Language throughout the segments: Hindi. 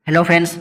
Hello friends.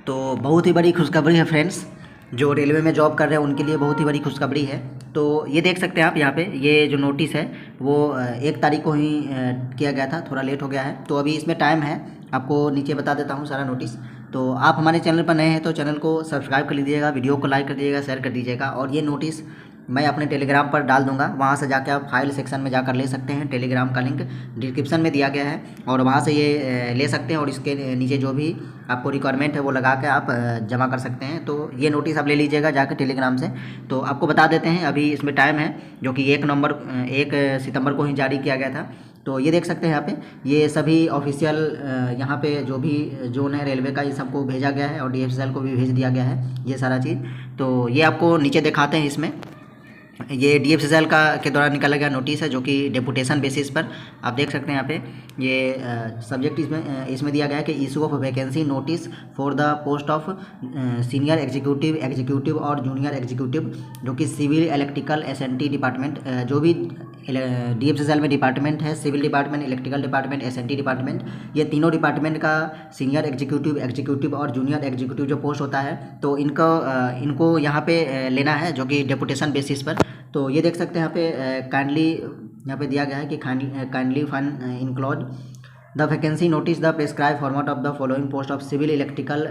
तो बहुत ही बड़ी खुशखबरी है फ्रेंड्स। जो रेलवे में जॉब कर रहे हैं उनके लिए बहुत ही बड़ी खुशखबरी है। तो ये देख सकते हैं आप यहाँ पे ये जो नोटिस है वो 1 तारीख को ही किया गया था, थोड़ा लेट हो गया है। तो अभी इसमें टाइम है, आपको नीचे बता देता हूँ सारा नोटिस। तो आप हमारे चैनल पर नए हैं तो चैनल को सब्सक्राइब कर लीजिएगा, वीडियो को लाइक कर दीजिएगा, शेयर कर दीजिएगा। और ये नोटिस मैं अपने टेलीग्राम पर डाल दूंगा, वहाँ से जाकर आप फाइल सेक्शन में जाकर ले सकते हैं। टेलीग्राम का लिंक डिस्क्रिप्शन में दिया गया है और वहाँ से ये ले सकते हैं। और इसके नीचे जो भी आपको रिक्वायरमेंट है वो लगा के आप जमा कर सकते हैं। तो ये नोटिस आप ले लीजिएगा जाकर टेलीग्राम से। तो आपको बता देते हैं अभी इसमें टाइम है, जो कि 1 सितंबर को ही जारी किया गया था। तो ये देख सकते हैं यहाँ पे ये सभी ऑफिशियल यहाँ पे जो भी जोन है रेलवे का, ये सबको भेजा गया है और DFCL को भी भेज दिया गया है ये सारा चीज़। तो ये आपको नीचे दिखाते हैं। इसमें ये DFCL का के द्वारा निकाला गया नोटिस है, जो कि डेपुटेशन बेसिस पर आप देख सकते हैं यहाँ पे ये सब्जेक्ट इसमें दिया गया है कि issue of vacancy notice for the post of senior executive और जूनियर एग्जीक्यूटिव, जो कि सिविल इलेक्ट्रिकल SNT डिपार्टमेंट, जो भी DFCL में डिपार्टमेंट है, civil department, electrical department, SNT department, ये तीनों डिपार्टमेंट का सीनियर एग्जीक्यूटिव और जूनियर एग्जीक्यूटिव जो पोस्ट होता है तो इनको यहाँ पे लेना है, जो कि डेपुटेशन बेसिस पर। तो ये देख सकते हैं यहाँ पे काइंडली यहाँ पे दिया गया है कि kindly find enclose the vacancy notice the prescribe format of the following post of civil electrical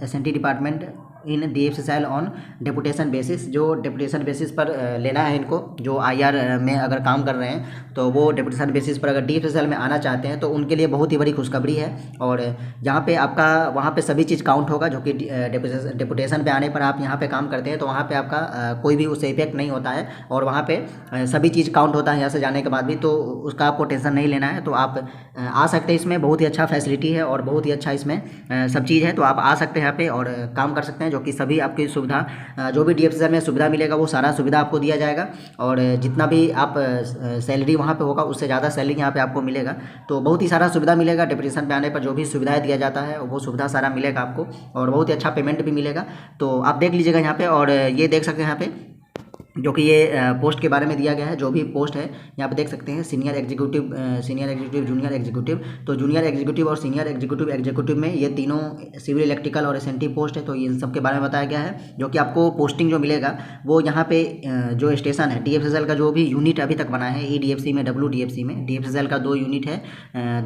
SNT department in DFCL on deputation basis. जो डेपुटेशन बेसिस पर लेना है इनको, जो IR में अगर काम कर रहे हैं तो वो डेपुटेशन बेसिस पर अगर DFCL में आना चाहते हैं तो उनके लिए बहुत ही बड़ी खुशखबरी है। और जहाँ पे आपका वहाँ पे सभी चीज़ काउंट होगा, जो कि डेपुटेशन पे आने पर आप यहाँ पे काम करते हैं तो वहाँ पे आपका कोई भी उससे इफेक्ट नहीं होता है और वहाँ पे सभी चीज़ काउंट होता है यहाँ से जाने के बाद भी। तो उसका आपको टेंशन नहीं लेना है। तो आप आ सकते हैं, इसमें बहुत ही अच्छा फैसिलिटी है और बहुत ही अच्छा इसमें सब चीज़ है। तो आप आ सकते हैं यहाँ पे और काम कर सकते हैं, जो कि सभी आपकी सुविधा जो भी DFCL में सुविधा मिलेगा वो सारा सुविधा आपको दिया जाएगा। और जितना भी आप सैलरी वहाँ पे होगा उससे ज़्यादा सैलरी यहाँ पे आपको मिलेगा। तो बहुत ही सारा सुविधा मिलेगा। डेपुटेशन पे आने पर जो भी सुविधाएं दिया जाता है वो सुविधा सारा मिलेगा आपको और बहुत ही अच्छा पेमेंट भी मिलेगा। तो आप देख लीजिएगा यहाँ पे। और ये देख सकते हैं यहाँ पे जो कि ये पोस्ट के बारे में दिया गया है, जो भी पोस्ट है यहाँ पे देख सकते हैं सीनियर एग्जीक्यूटिव, जूनियर एग्जीक्यूटिव। तो जूनियर एग्जीक्यूटिव और सीनियर एग्जीक्यूटिव में ये तीनों सिविल इलेक्ट्रिकल और SNT पोस्ट है। तो इन सब के बारे में बताया गया है, जो कि आपको पोस्टिंग जो मिलेगा वो यहाँ पे जो स्टेशन है DFCL का जो भी यूनिट अभी तक बना है EDFC में, WDFC में। DFCL का 2 यूनिट है,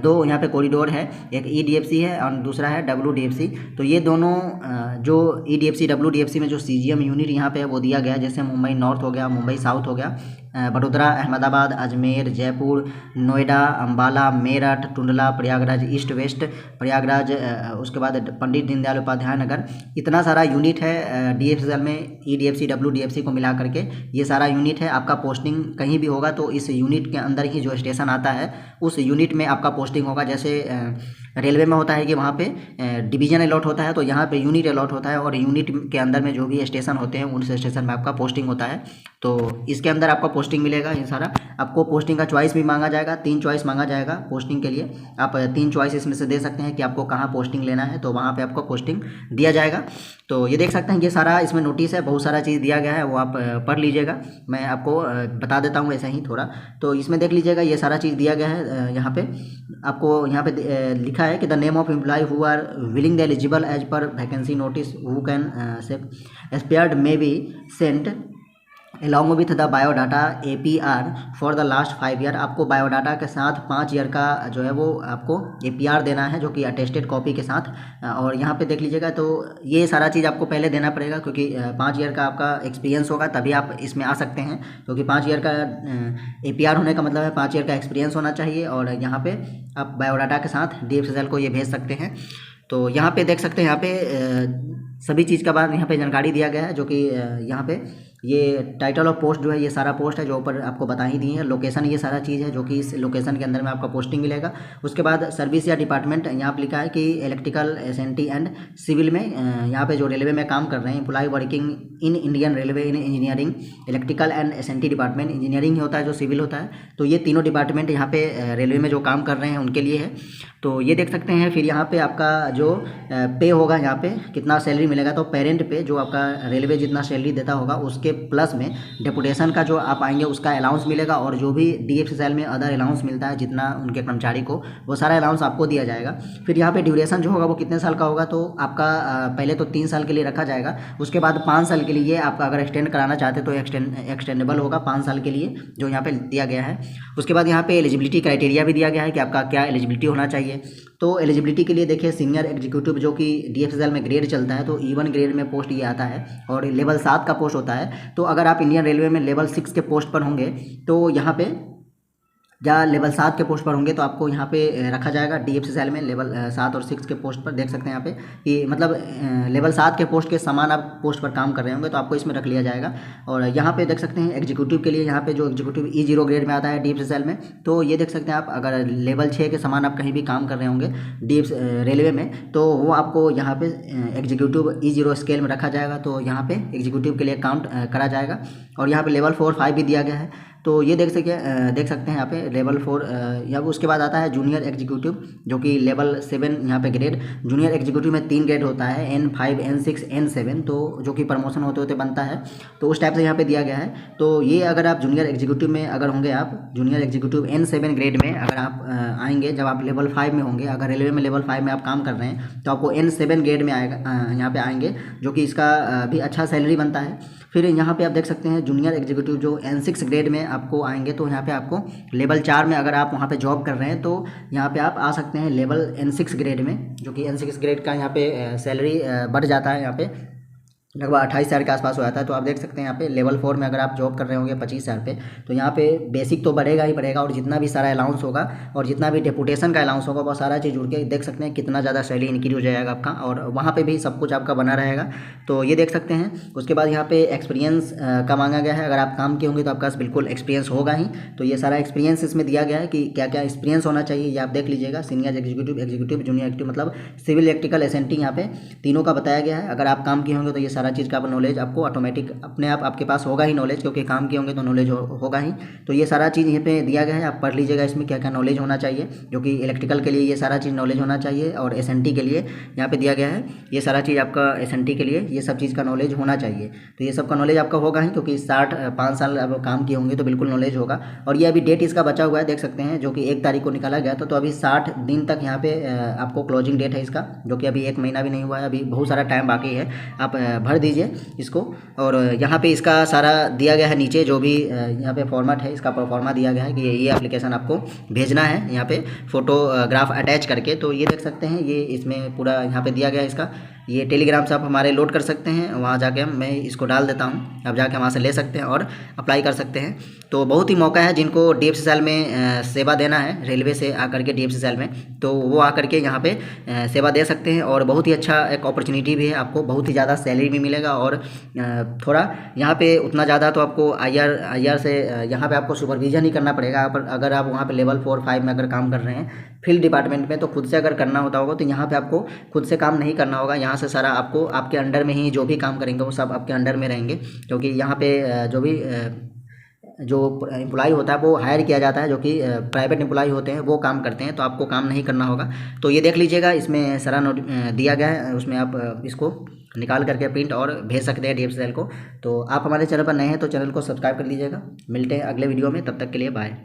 2 यहाँ पे कॉरिडोर है, एक EDFC है और दूसरा है WDFC। तो ये दोनों जो EDFC WDFC में जो CGM यूनिट यहाँ पे वो दिया गया है, जैसे मुंबई नॉर्थ हो गया, मुंबई साउथ हो गया, बड़ोदरा, अहमदाबाद, अजमेर, जयपुर, नोएडा, अंबाला, मेरठ, टुंडला, प्रयागराज ईस्ट वेस्ट, प्रयागराज, उसके बाद पंडित दीनदयाल उपाध्याय नगर, इतना सारा यूनिट है DFCL में EDFC WDFC को मिला करके ये सारा यूनिट है। आपका पोस्टिंग कहीं भी होगा तो इस यूनिट के अंदर ही जो स्टेशन आता है उस यूनिट में आपका पोस्टिंग होगा। जैसे रेलवे में होता है कि वहाँ पे डिवीजन अलॉट होता है, तो यहाँ पे यूनिट अलॉट होता है और यूनिट के अंदर में जो भी स्टेशन होते हैं उन स्टेशन में आपका पोस्टिंग होता है। तो इसके अंदर आपका पोस्टिंग मिलेगा। ये सारा आपको पोस्टिंग का चॉइस भी मांगा जाएगा, 3 चॉइस मांगा जाएगा पोस्टिंग के लिए। आप 3 चॉइस इसमें से दे सकते हैं कि आपको कहाँ पोस्टिंग लेना है, तो वहाँ पे आपको पोस्टिंग दिया जाएगा। तो ये देख सकते हैं ये सारा इसमें नोटिस है, बहुत सारा चीज़ दिया गया है, वो आप पढ़ लीजिएगा। मैं आपको बता देता हूँ ऐसा ही थोड़ा। तो इसमें देख लीजिएगा ये सारा चीज़ दिया गया है। यहाँ पे आपको यहाँ पे लिखा है कि the name of employee who are willing the eligible age per vacancy notice who can expired may be sent along with the biodata APR for the last 5 year. आपको बायोडाटा के साथ 5 ईयर का जो है वो आपको APR देना है, जो कि अटेस्टेड कॉपी के साथ। और यहाँ पे देख लीजिएगा तो ये सारा चीज़ आपको पहले देना पड़ेगा, क्योंकि 5 ईयर का आपका एक्सपीरियंस होगा तभी आप इसमें आ सकते हैं। क्योंकि 5 ईयर का APR होने का मतलब है 5 ईयर का एक्सपीरियंस होना चाहिए। और यहाँ पे आप बायोडाटा के साथ DFCL को ये भेज सकते हैं। तो यहाँ पे देख सकते हैं यहाँ पे सभी चीज़ का बाद यहाँ पे जानकारी दिया गया है, जो कि यहाँ पे ये टाइटल ऑफ पोस्ट जो है ये सारा पोस्ट है जो ऊपर आपको बता ही दी है। लोकेशन ये सारा चीज़ है, जो कि इस लोकेशन के अंदर में आपका पोस्टिंग मिलेगा। उसके बाद सर्विस या डिपार्टमेंट यहाँ पे लिखा है कि इलेक्ट्रिकल SNT एंड सिविल में यहाँ पे जो रेलवे में काम कर रहे हैं employ working in Indian railway in engineering, electrical and SNT department, engineering ही होता है जो सिविल होता है। तो ये तीनों डिपार्टमेंट यहाँ पे रेलवे में जो काम कर रहे हैं उनके लिए है। तो ये देख सकते हैं। फिर यहाँ पे आपका जो पे होगा, यहाँ पे कितना सैलरी मिलेगा, तो पेरेंट पे जो आपका रेलवे जितना सैलरी देता होगा उसके उसके प्लस में डेपुटेशन का जो आप आएंगे उसका अलाउंस मिलेगा, और जो भी DFCCIL में अदर अलाउंस मिलता है जितना उनके कर्मचारी को, वो सारा अलाउंस आपको दिया जाएगा। फिर यहाँ पे ड्यूरेशन जो होगा वो कितने साल का होगा, तो आपका पहले तो 3 साल के लिए रखा जाएगा, उसके बाद 5 साल के लिए आपका अगर एक्सटेंड कराना चाहते तो एक्सटेंडेबल होगा 5 साल के लिए, जो यहाँ पे दिया गया है। उसके बाद यहाँ पे एलिजिबिलिटी क्राइटेरिया भी दिया गया है कि आपका क्या एलिजिबिलिटी होना चाहिए। तो एलिजिबिलिटी के लिए देखिए, सीनियर एग्जीक्यूटिव जो कि DFCCIL में ग्रेड चलता है, तो E1 ग्रेड में पोस्ट ये आता है और लेवल 7 का पोस्ट होता है। तो अगर आप इंडियन रेलवे में लेवल 6 के पोस्ट पर होंगे तो यहाँ पे या लेवल 7 के पोस्ट पर होंगे तो आपको यहाँ पे रखा जाएगा DFCCIL में लेवल 7 और 6 के पोस्ट पर। देख सकते हैं यहाँ पे कि मतलब लेवल 7 के पोस्ट के समान आप पोस्ट पर काम कर रहे होंगे तो आपको इसमें रख लिया जाएगा। और यहाँ पे देख सकते हैं एग्जीक्यूटिव के लिए, यहाँ पे जो एग्जीक्यूटिव E0 ग्रेड में आता है DFCCIL में, तो ये देख सकते हैं आप अगर लेवल 6 के समान आप कहीं भी काम कर रहे होंगे रेलवे में, तो वो आपको यहाँ पे एग्जीक्यूटिव E0 स्केल में रखा जाएगा, तो यहाँ पे एग्जीक्यूटिव के लिए काउंट करा जाएगा। और यहाँ पे लेवल 4, 5 भी दिया गया है, तो ये देख सकते हैं यहाँ पे लेवल 4 या उसके बाद आता है जूनियर एग्जीक्यूटिव जो कि लेवल 7 यहाँ पे ग्रेड। जूनियर एग्जीक्यूटिव में 3 ग्रेड होता है, N5, N6, N7, तो जो कि प्रमोशन होते होते बनता है, तो उस टाइप से यहाँ पे दिया गया है। तो ये अगर आप जूनियर एग्जीक्यूटिव में अगर होंगे, आप जूनियर एग्जीक्यूटिव N7 ग्रेड में अगर आप आएंगे, जब आप लेवल 5 में होंगे, अगर रेलवे में लेवल 5 में आप काम कर रहे हैं तो आपको N7 ग्रेड में आएगा, यहाँ पे आएंगे, जो कि इसका भी अच्छा सैलरी बनता है। फिर यहाँ पे आप देख सकते हैं जूनियर एग्जीक्यूटिव जो N6 ग्रेड में आपको आएंगे, तो यहाँ पे आपको लेवल 4 में अगर आप वहाँ पे जॉब कर रहे हैं तो यहाँ पे आप आ सकते हैं लेवल N6 ग्रेड में, जो कि N6 ग्रेड का यहाँ पे सैलरी बढ़ जाता है, यहाँ पे लगभग 28,000 के आसपास हो जाता है। तो आप देख सकते हैं यहाँ पे लेवल 4 में अगर आप जॉब कर रहे होंगे 25,000 पे, तो यहाँ पे बेसिक तो बढ़ेगा ही बढ़ेगा, और जितना भी सारा अलाउंस होगा और जितना भी डेपुटेशन का अलाउंस होगा वो सारा चीज़ जुड़ के देख सकते हैं कितना ज़्यादा सैलरी इंक्रीज हो जाएगा आपका, और वहाँ पे भी सब कुछ आपका बना रहेगा। तो ये देख सकते हैं। उसके बाद यहाँ पे एक्सपीरियंस का मांगा गया है, अगर आप काम किए होंगे तो आपका बिल्कुल एक्सपीरियंस होगा ही, तो ये सारा एक्सपीरियंस इसमें दिया गया है कि क्या क्या एक्सपीरियंस होना चाहिए, ये आप देख लीजिएगा। सीनियर एग्जीक्यूटिव, जूनियर एग्जीक्यूटिव, मतलब सिविल, इलेक्ट्रिकल, SNT, यहाँ पे तीनों का बताया गया है। अगर आप काम किए होंगे तो ये सारा चीज़ का नॉलेज आपको ऑटोमेटिक अपने आप आपके पास होगा ही नॉलेज, क्योंकि काम किए होंगे तो नॉलेज होगा ही। तो ये सारा चीज़ यहाँ पे दिया गया है, आप पढ़ लीजिएगा इसमें क्या क्या नॉलेज होना चाहिए, जो कि इलेक्ट्रिकल के लिए ये सारा चीज़ नॉलेज होना चाहिए, और SNT के लिए यहाँ पे दिया गया है ये सारा चीज़ आपका SNT के लिए ये सब चीज़ का नॉलेज होना चाहिए। तो ये सब का नॉलेज आपका होगा ही, क्योंकि 5 साल अब काम किए होंगे तो बिल्कुल नॉलेज होगा। और ये अभी डेट इसका बचा हुआ है, देख सकते हैं, जो कि 1 तारीख को निकाला गया था, तो अभी 60 दिन तक यहाँ पे आपको क्लोजिंग डेट है इसका, जो कि अभी 1 महीना भी नहीं हुआ है, अभी बहुत सारा टाइम बाकी है, आप भर दीजिए इसको। और यहाँ पे इसका सारा दिया गया है नीचे, जो भी यहाँ पे फॉर्मेट है इसका प्रोफार्मा दिया गया है कि ये एप्लीकेशन आपको भेजना है, यहाँ पे फोटोग्राफ अटैच करके। तो ये देख सकते हैं, ये इसमें पूरा यहाँ पे दिया गया है इसका, ये टेलीग्राम से आप हमारे लोड कर सकते हैं, वहाँ जाके मैं इसको डाल देता हूँ, आप जाके वहाँ से ले सकते हैं और अप्लाई कर सकते हैं। तो बहुत ही मौका है जिनको DFCCIL में सेवा देना है, रेलवे से आकर के DFCCIL में, तो वो आकर के यहाँ पे सेवा दे सकते हैं। और बहुत ही अच्छा एक अपॉर्चुनिटी भी है, आपको बहुत ही ज़्यादा सैलरी भी मिलेगा, और थोड़ा यहाँ पे उतना ज़्यादा तो आपको IR से यहाँ पे आपको सुपरविजन ही करना पड़ेगा। अगर आप वहाँ पे लेवल 4, 5 में अगर काम कर रहे हैं फील्ड डिपार्टमेंट में, तो खुद से अगर करना होता होगा, तो यहाँ पे आपको खुद से काम नहीं करना होगा, यहाँ से सारा आपको आपके अंडर में ही जो भी काम करेंगे वो सब आपके अंडर में रहेंगे, क्योंकि यहाँ पे जो एम्प्लॉय होता है वो हायर किया जाता है, जो कि प्राइवेट एम्प्लॉय होते हैं वो काम करते हैं, तो आपको काम नहीं करना होगा। तो ये देख लीजिएगा, इसमें सारा नोट दिया गया है, उसमें आप इसको निकाल करके प्रिंट और भेज सकते हैं DFCCIL को। तो आप हमारे चैनल पर नए हैं तो चैनल को सब्सक्राइब कर लीजिएगा। मिलते हैं अगले वीडियो में, तब तक के लिए बाय।